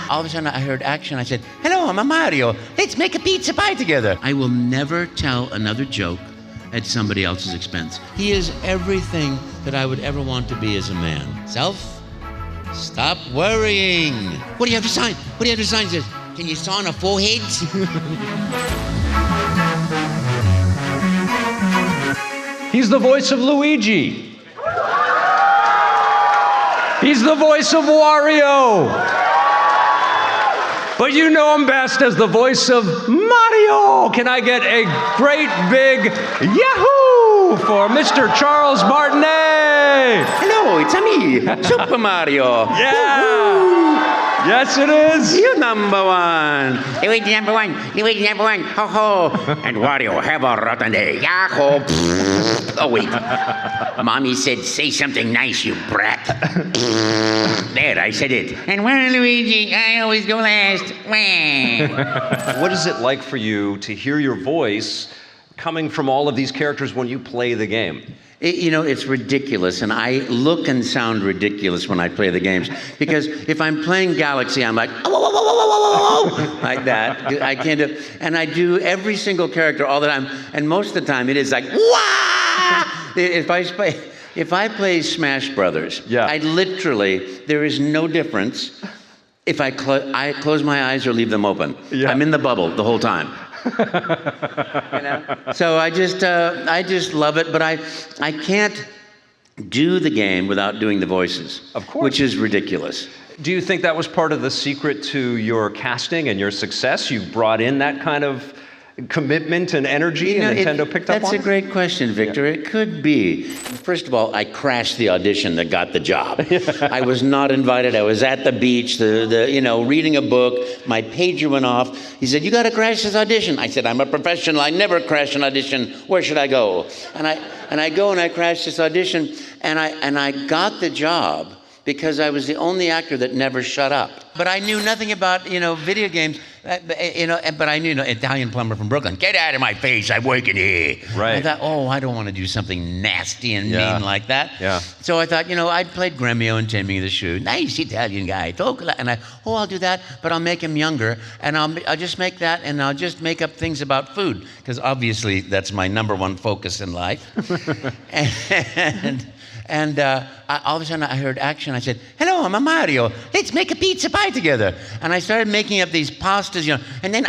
All of a sudden I heard action. I said, hello, I'm Mario. Let's make a pizza pie together. I will never tell another joke at somebody else's expense. He is everything that I would ever want to be as a man. Self, stop worrying. What do you have to sign? What do you have to sign? He says, can you sign a forehead? He's the voice of Luigi. He's the voice of Wario. But you know him best as the voice of Mario. Can I get a great big Yahoo for Mr. Charles Martinet? Hello, it's me, Super Mario. Yeah. Yes, it is. You're number one. Luigi number one. Luigi number one. Ho ho. And Wario, have a rotten day. Yahoo. Oh wait. Mommy said, say something nice, you brat. There, I said it. And well, Luigi, I always go last. What is it like for you to hear your voice coming from all of these characters when you play the game? It's ridiculous, and I look and sound ridiculous when I play the games, because if I'm playing Galaxy, I'm like, oh, oh, oh, oh, oh, oh, like that. I can't do, and I do every single character all the time, and most of the time it is like, wah! If I play Smash Brothers, yeah. I literally, there is no difference if I close my eyes or leave them open. Yeah. I'm in the bubble the whole time. So I just love it, but I can't do the game without doing the voices, of course, which is ridiculous. Do you think that was part of the secret to your casting and your success? You brought in that kind of commitment and energy, and Nintendo picked up on it? That's a great question, Victor. Yeah. It could be. First of all, I crashed the audition that got the job. I was not invited. I was at the beach, reading a book. My pager went off. He said, you got to crash this audition. I said, I'm a professional. I never crash an audition. Where should I go? And I go and I crashed this audition, and I got the job because I was the only actor that never shut up. But I knew nothing about, video games, but I knew, Italian plumber from Brooklyn, get out of my face, I'm working here. Right. I thought, I don't want to do something nasty and mean like that. Yeah. So I thought, I'd played Gremio and Timmy the Shoe, nice Italian guy, talk a lot. And I'll do that, but I'll make him younger, and I'll just make that, and I'll just make up things about food, because obviously that's my number one focus in life. And all of a sudden I heard action. I said, hello, I'm Mario. Let's make a pizza pie together. And I started making up these pastas, And then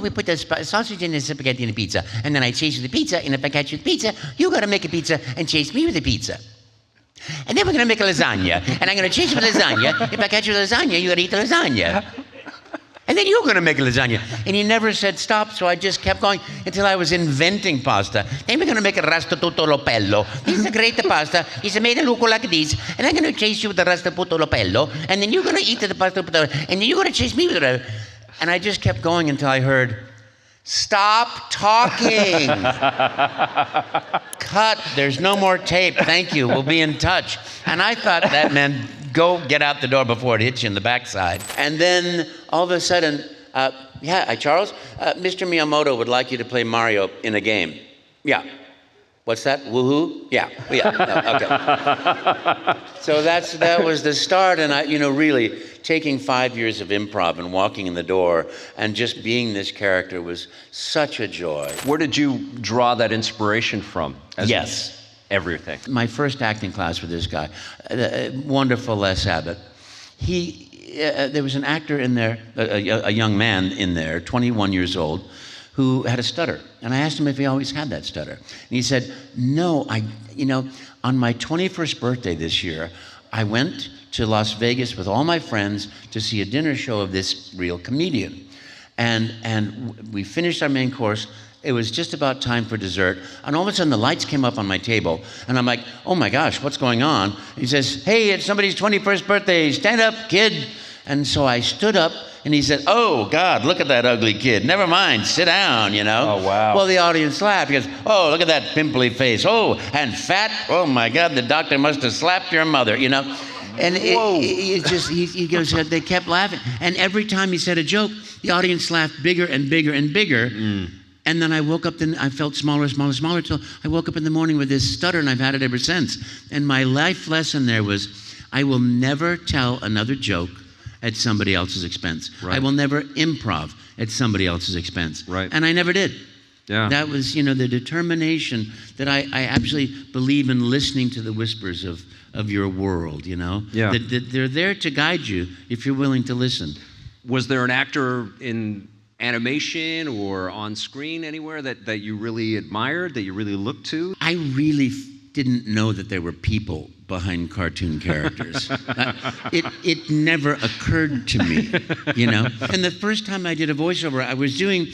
we put the sausage in the spaghetti in the pizza. And then I chase with the pizza. And if I catch you with pizza, you got to make a pizza and chase me with the pizza. And then we're going to make a lasagna. And I'm going to chase you with lasagna. If I catch you with lasagna, you got to eat the lasagna. And then you're going to make a lasagna. And he never said stop, so I just kept going until I was inventing pasta. Then we're going to make a rasta tutto lopello. This is a great pasta. It's made to look like this. And I'm going to chase you with the rasta tutto lopello. And then you're going to eat the pasta. And then you're going to chase me with it. And I just kept going until I heard, stop talking. Cut. There's no more tape. Thank you. We'll be in touch. And I thought that meant go get out the door before it hits you in the backside. And then all of a sudden, Charles, Mr. Miyamoto would like you to play Mario in a game. Yeah. What's that? Woohoo? Yeah. No, okay. So that was the start, and I, really taking 5 years of improv and walking in the door and just being this character was such a joy. Where did you draw that inspiration from? Yes. Everything. My first acting class with this guy, wonderful Les Abbott. There was an actor in there, a young man in there, 21 years old, who had a stutter. And I asked him if he always had that stutter. And he said, no, on my 21st birthday this year, I went to Las Vegas with all my friends to see a dinner show of this real comedian. And we finished our main course. It was just about time for dessert, and all of a sudden the lights came up on my table, and I'm like, oh my gosh, what's going on? He says, hey, it's somebody's 21st birthday, stand up, kid. And so I stood up, and he said, oh God, look at that ugly kid. Never mind, sit down, Oh, wow. Well, the audience laughed. He goes, oh, look at that pimply face. Oh, and fat. Oh my God, the doctor must have slapped your mother, And he goes, they kept laughing. And every time he said a joke, the audience laughed bigger and bigger and bigger. Mm. And then I woke up, and I felt smaller, till I woke up in the morning with this stutter, and I've had it ever since. And my life lesson there was, I will never tell another joke at somebody else's expense. Right. I will never improv at somebody else's expense. Right. And I never did. Yeah. That was, the determination that I actually believe in listening to the whispers of your world, Yeah. That they're there to guide you if you're willing to listen. Was there an actor in animation or on screen anywhere that you really admired, that you really looked to? I really didn't know that there were people behind cartoon characters. It never occurred to me, And the first time I did a voiceover, I was doing,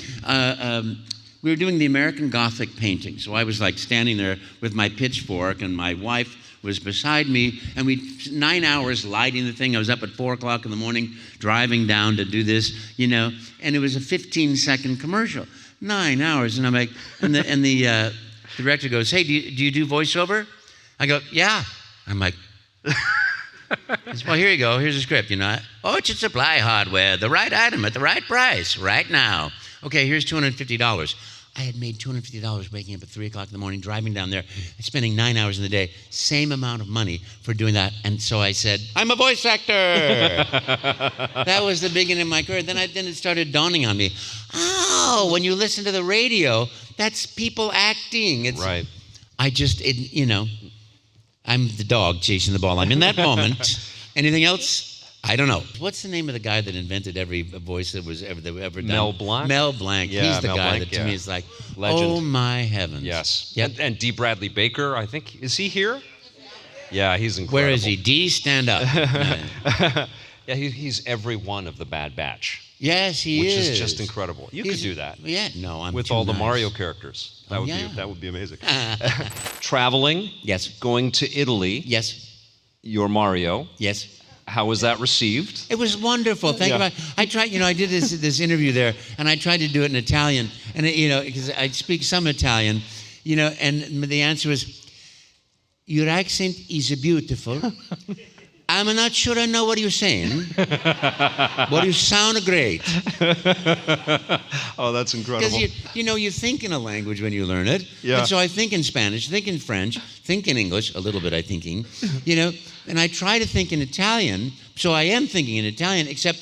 we were doing the American Gothic painting. So I was like standing there with my pitchfork, and my wife was beside me, and 9 hours lighting the thing. I was up at 4 o'clock in the morning, driving down to do this, and it was a 15-second commercial. 9 hours, and I'm like, and the director goes, "Hey, do you do voiceover?" I go, "Yeah." I'm like, "Well, here you go. Here's a script, Orchard Supply Hardware, the right item at the right price, right now. Okay, here's $250. I had made $250 waking up at 3 o'clock in the morning, driving down there, spending 9 hours in the day, same amount of money for doing that. And so I said, "I'm a voice actor." That was the beginning of my career. Then it started dawning on me. Oh, when you listen to the radio, that's people acting. It's, right. I'm the dog chasing the ball. I'm in that moment. Anything else? I don't know. What's the name of the guy that invented every voice that was ever done? Mel Blanc? Mel Blanc. Yeah, He's the Mel guy Blanc, that to me is like, legend. Oh my heavens. Yes. Yep. And D. Bradley Baker, I think, is he here? Yeah, he's incredible. Where is he? D, stand up. Yeah, he's every one of the Bad Batch. Yes, he which is. Which is just incredible. You could do that. Yeah, no, I'm with too all the nice. Mario characters. That would be amazing. Traveling. Yes. Going to Italy. Yes. Your Mario. Yes. How was that received? It was wonderful. Thank you. I tried, I did this interview there, and I tried to do it in Italian, and because I speak some Italian, and the answer was, "Your accent is beautiful. I'm not sure I know what you're saying, but you sound great." Oh, that's incredible. Because you think in a language when you learn it. Yeah. And so I think in Spanish, think in French, think in English, a little bit I'm thinking, and I try to think in Italian, so I am thinking in Italian, except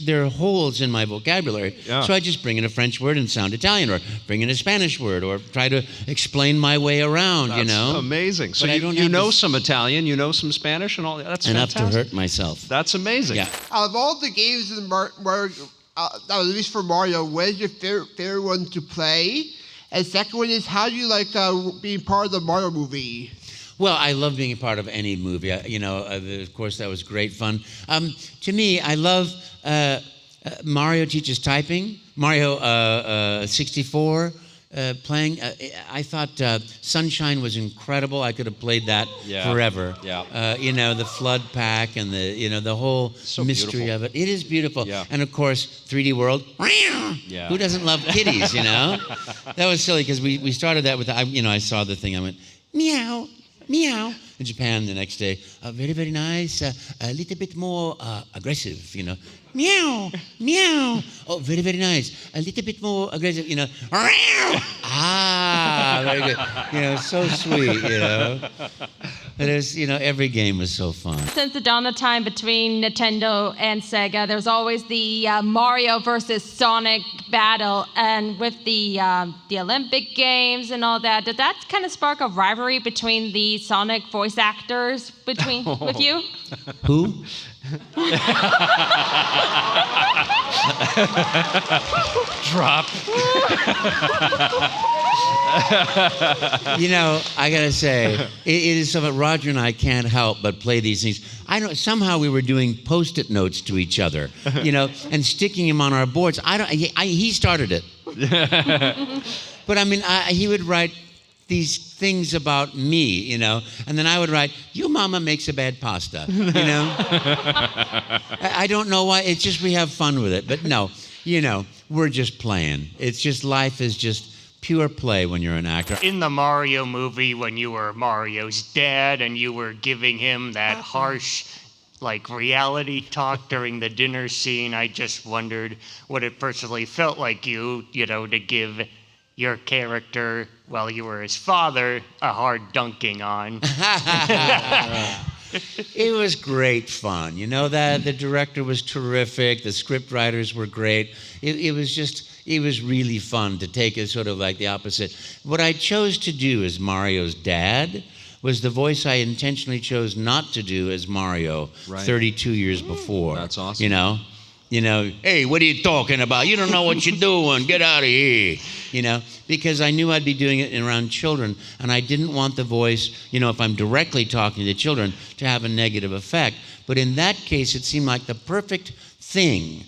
there are holes in my vocabulary. Yeah. So I just bring in a French word and sound Italian, or bring in a Spanish word, or try to explain my way around, That's amazing. So you know some Italian, you know some Spanish, and all that. That's enough fantastic. to hurt myself. That's amazing. Yeah. Out of all the games in Mario, that was released for Mario, what is your favorite one to play? And second one is, how do you like being part of the Mario movie? Well, I love being a part of any movie. Of course, that was great fun. To me, I love Mario Teaches Typing, Mario 64 playing. I thought Sunshine was incredible. I could have played that forever. Yeah. The flood pack and the whole mystery beautiful. of it. It is beautiful. Yeah. And of course, 3D World. Yeah. Who doesn't love kitties? That was silly because we started that with I saw the thing. I went meow. Meow. In Japan the next day, very, very nice, a little bit more aggressive, Meow, meow. Oh, very, very nice. A little bit more aggressive, Ah, very good. So sweet, It is, every game was so fun. Since the dawn of time between Nintendo and Sega, there's always the Mario versus Sonic battle, and with the Olympic Games and all that, did that kind of spark a rivalry between the Sonic voice actors with you? Who? Drop. I gotta say, it is something Roger and I can't help but play these things. I know somehow we were doing Post-it notes to each other, and sticking them on our boards. He started it. But he would write these things about me, and then I would write, "Your mama makes a bad pasta," I don't know why. It's just we have fun with it. But no, we're just playing. It's just life is just pure play when you're an actor. In the Mario movie, when you were Mario's dad and you were giving him that harsh, reality talk during the dinner scene, I just wondered what it personally felt like to give your character, while you were his father, a hard dunking on. It was great fun. You know that the director was terrific. The script writers were great. It was really fun to take it sort of like the opposite. What I chose to do as Mario's dad was the voice I intentionally chose not to do as Mario 32 years before. That's awesome. You know, hey, what are you talking about? You don't know what you're doing. Get out of here. Because I knew I'd be doing it around children, and I didn't want the voice, if I'm directly talking to children, to have a negative effect. But in that case, it seemed like the perfect thing,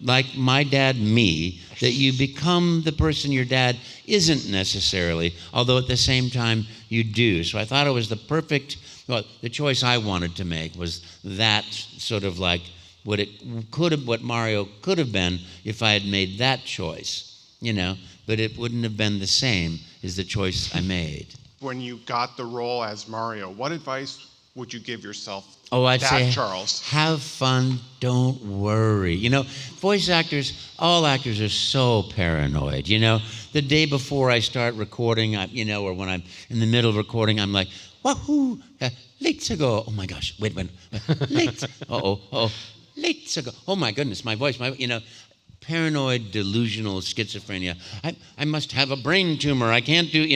like my dad, me, that you become the person your dad isn't necessarily, although at the same time you do. So I thought it was the choice I wanted to make was that sort of like what Mario could have been if I had made that choice, but it wouldn't have been the same as the choice I made. When you got the role as Mario, what advice would you give yourself? I'd say, Charles. Have fun, don't worry. Voice actors, all actors are so paranoid. The day before I start recording, or when I'm in the middle of recording, I'm like, wahoo, let's go. Oh my gosh, wait, let's, let's go. Oh my goodness, my voice, paranoid, delusional schizophrenia. I must have a brain tumor. I can't do,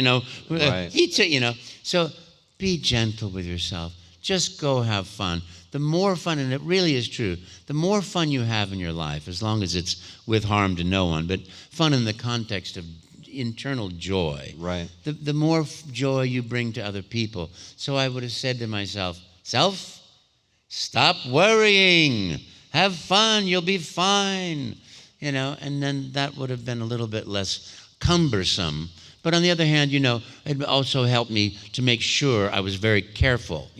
So be gentle with yourself. Just go have fun. The more fun, and it really is true, the more fun you have in your life, as long as it's with harm to no one, but fun in the context of internal joy. Right. The more joy you bring to other people. So I would have said to myself, stop worrying. Have fun. You'll be fine. And then that would have been a little bit less cumbersome. But on the other hand, it also helped me to make sure I was very careful,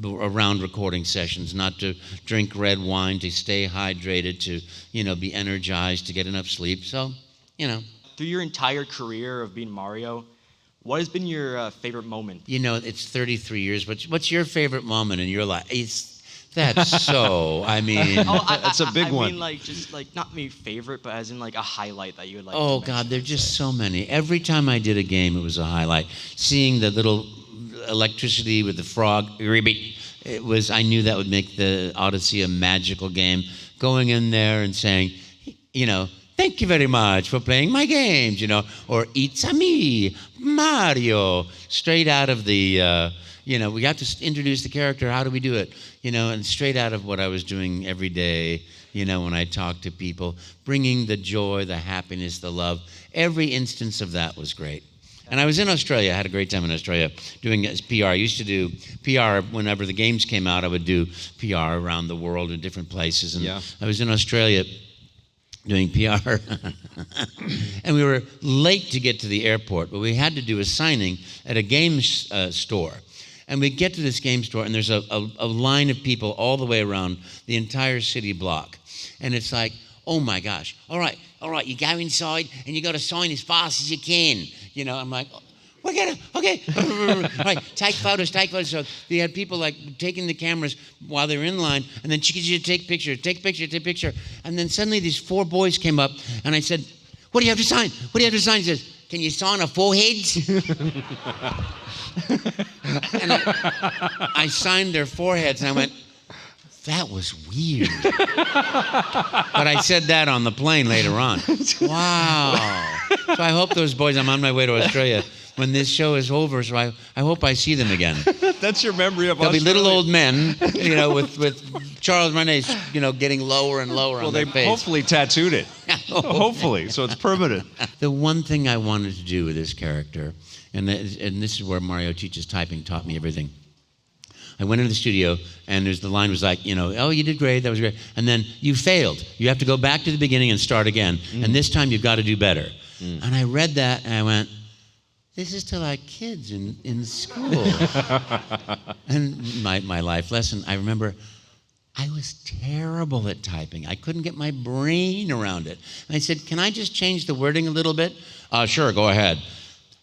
around recording sessions, not to drink red wine, to stay hydrated, to, be energized, to get enough sleep. So, Through your entire career of being Mario, what has been your favorite moment? It's 33 years, but what's your favorite moment in your life? That's so, That's a big one. I mean, just not maybe favorite, but as in a highlight that you would like to Oh, mention. God, there's just so many. Every time I did a game, it was a highlight. Seeing the little electricity with the frog, I knew that would make the Odyssey a magical game. Going in there and saying, thank you very much for playing my games, or it's a me, Mario, straight out of the... we have to introduce the character. How do we do it? And straight out of what I was doing every day, when I talked to people, bringing the joy, the happiness, the love. Every instance of that was great. And I was in Australia. I had a great time in Australia doing PR. I used to do PR whenever the games came out. I would do PR around the world in different places. And I was in Australia doing PR. And we were late to get to the airport, but we had to do a signing at a game store. And we get to this game store, and there's a line of people all the way around the entire city block. And it's like, oh my gosh, all right, you go inside, and you got to sign as fast as you can. I'm like, okay, right, take photos. So they had people taking the cameras while they were in line, and then you take picture. And then suddenly these 4 boys came up, and I said, what do you have to sign? He says, can you sign our foreheads? And I signed their foreheads, and I went, that was weird. But I said that on the plane later on. Wow. So I hope those boys, I'm on my way to Australia when this show is over, so I hope I see them again. That's your memory of They'll Australia. be little old men, with Charles Martinet, getting lower and lower on their face. Well, they hopefully tattooed it. Hopefully, so it's permanent. The one thing I wanted to do with this character, and this is where Mario Teaches Typing taught me everything. I went into the studio, and the line was like, oh, you did great, that was great. And then you failed. You have to go back to the beginning and start again. And this time you've got to do better. And I read that, and I went, this is to kids in school. And my life lesson, I remember I was terrible at typing. I couldn't get my brain around it. And I said, can I just change the wording a little bit? Sure, go ahead.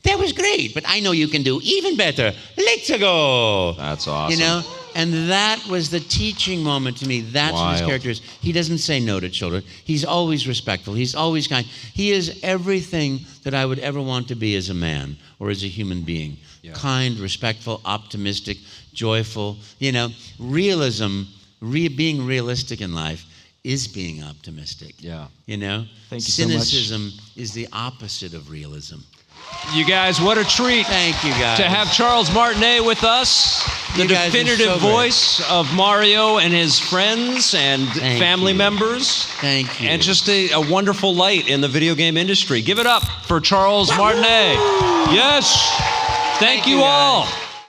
That was great, but I know you can do even better. Let's go. That's awesome. And that was the teaching moment to me. That's what his character is. He doesn't say no to children. He's always respectful. He's always kind. He is everything that I would ever want to be as a man or as a human being. kind, respectful, optimistic, joyful. You know, realism, being realistic in life is being optimistic. Yeah. You know? Thank you so much. Cynicism is the opposite of realism. You guys, what a treat. Thank you, guys. To have Charles Martinet with us, the You guys are definitive so great. voice of Mario and his friends and Thank family you. members. Thank you. And just a wonderful light in the video game industry. Give it up for Charles Martinet. Yes. Thank you you, all. guys.